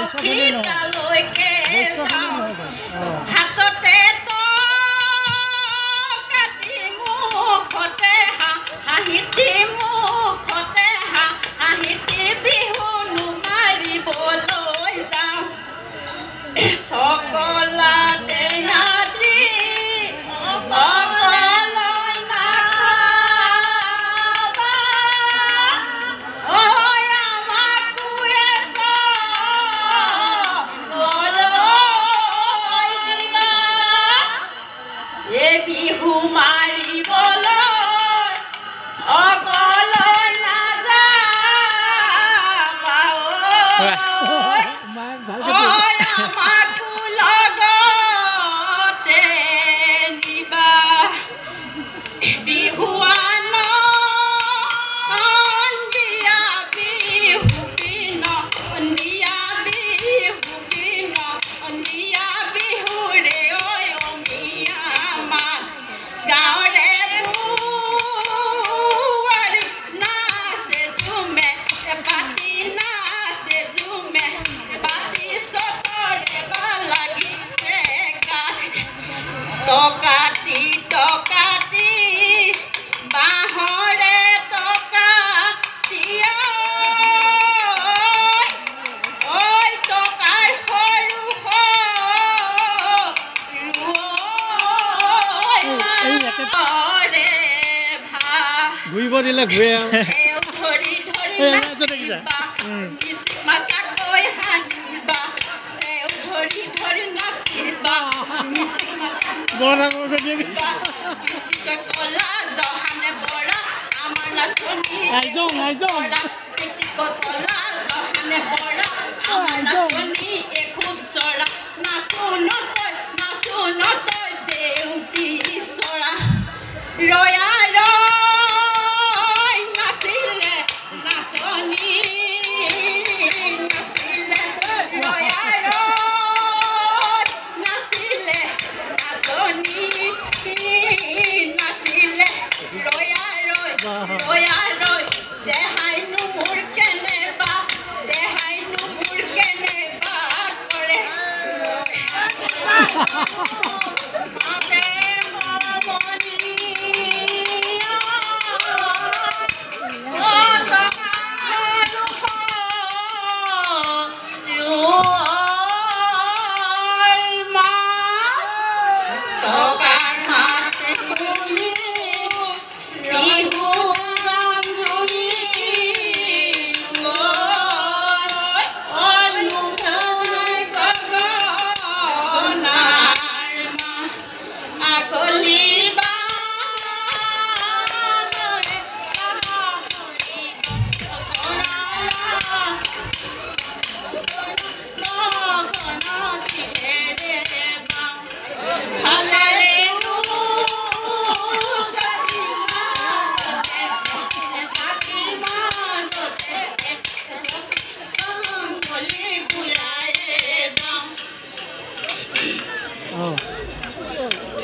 লক্ষীতালৈকে যাওঁ হাততে কাটি মুখতে হাঁহিতি মুখতে হাঁহিতি বিহুনো মাৰিবলৈ যাওঁ সকলা টেঙাতি বিহু মাৰিবলৈ অকলৈ নাযাবা আমাকো লগতে নিবা বিহুৱান দিয়া বিহু বিন দিয়া বিহু বিন দিয়া বিহুৰে অমিয়া গাঁৱৰে বোৱাৰী নাচে ঝুমে বাতি নাচে ঝুমে বাতি চতৰে লাগিছে গাত টকাতি টকাতি বাঁহৰে টকাতি ঐ টকাৰ সৰু ঘূৰিব দিলে ঘূৰে ধৰি ধৰি নাচিবা মাছাকৈ হাঁহিবা ধৰি ধৰি নাচিবা কলা জহানে বৰা আমাৰ নাচনী কলা জহানে বৰা আমাৰ নাচনী খুব চৰা নাচো নতই দেউতি চৰা ৰয়া নাচিলে নাচনী নাচিলে ৰয়া নাচিলে নাচনী নাচিলে ৰয়া দেহাইনো মোৰ কেনেবা কৰে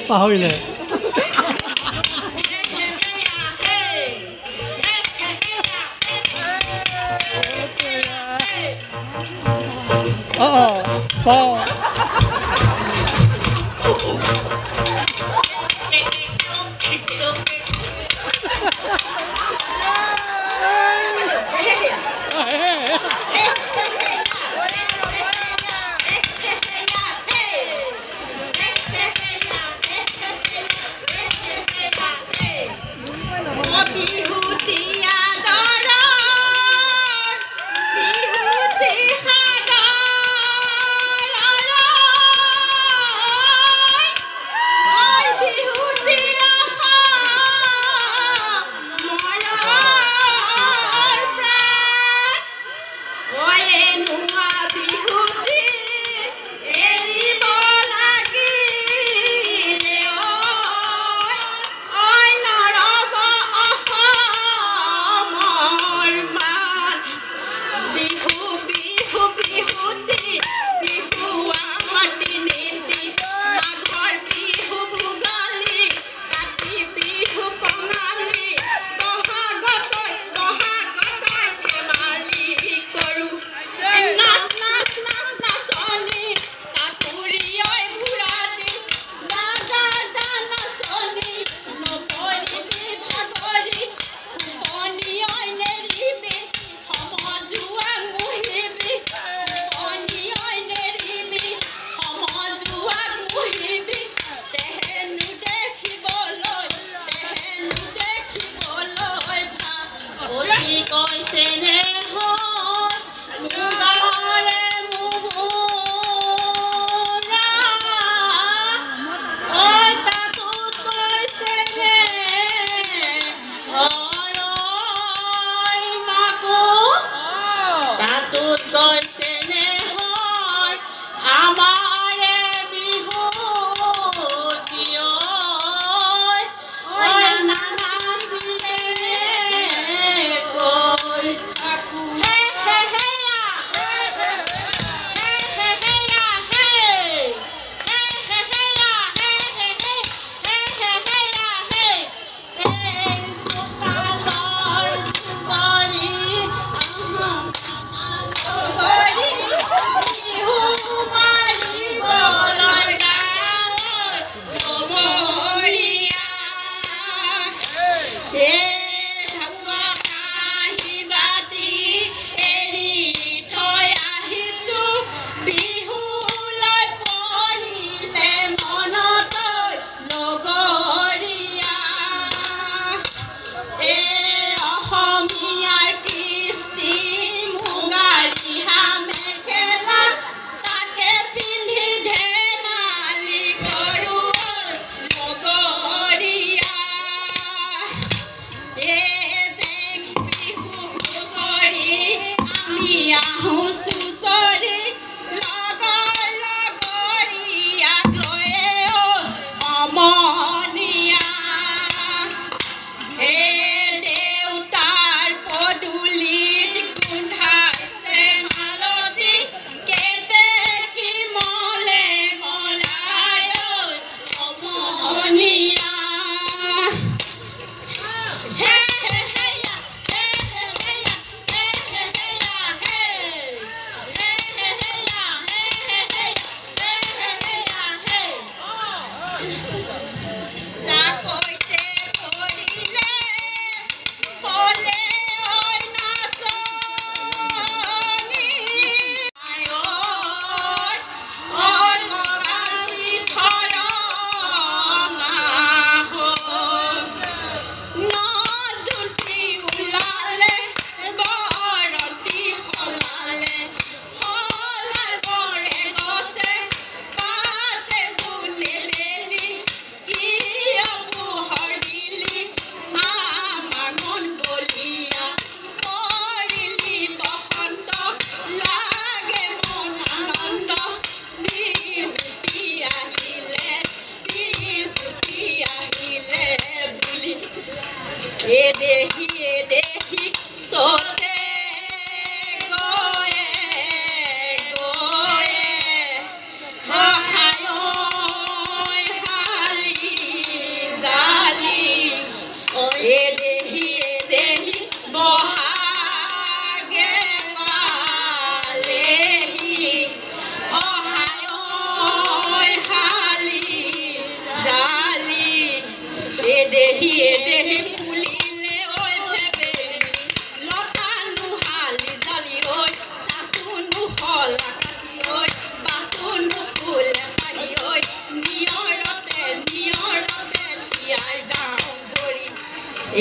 পাহৰিলে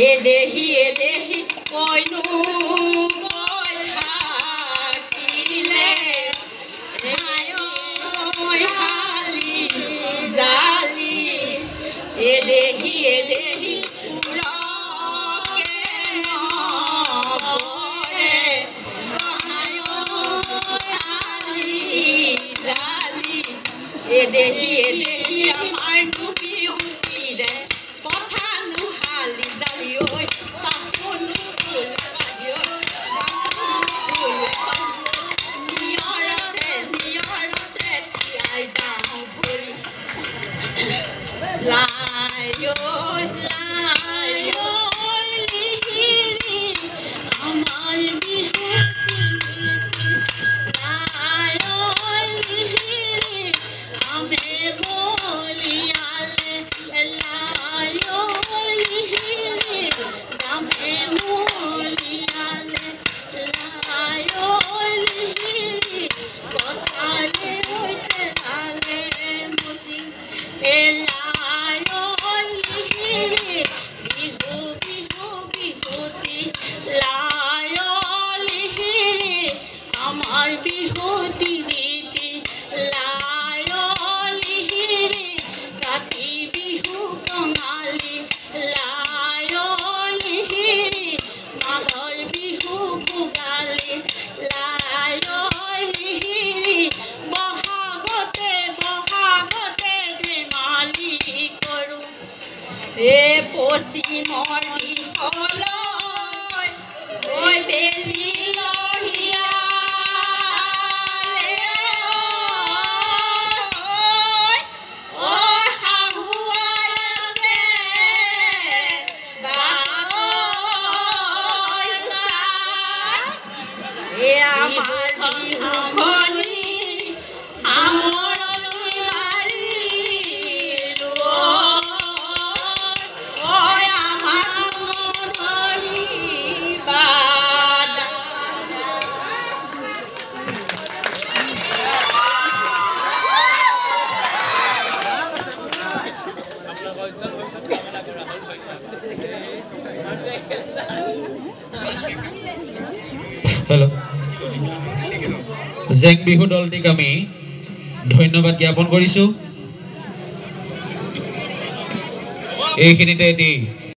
এদেহি কইনো কই থাকিলে হায় হালি জালি এদেহি উৰকে নপৰে হায় হালি জালি এদেহি আমাৰ নুবিহুকিৰে কথা নুহালি জালি ঐ চাচোনো ফুল বাহিৰ নিয়ৰতে তিয়াই যাওঁ ভৰি লাই লিহিৰি আমাৰ বিহু লিহিৰি আমে মলিয়ালে লিহিৰি আমে মলিয়ালে লিহিৰি কথালে লালে মুচি লিহিৰি বিহু বিহুতি লিহিৰি আমাৰ বিহুতি ৰীতি লিহিৰি কাতি বিহু কঙালী লিহিৰি মাঘৰ বিহু ভোগালী লিহিৰি বহাগতে ধেমালি কৰোঁ পশ্চিমৰ দিশলৈ ঐ বেলি লহিয়া আমাৰ বিহুখনি সামৰণি মাৰিলো আমাৰ ধৰিবা हेलो জেং বিহু দলটিক আমি ধন্যবাদ জ্ঞাপন কৰিছো এইখিনিতে এটি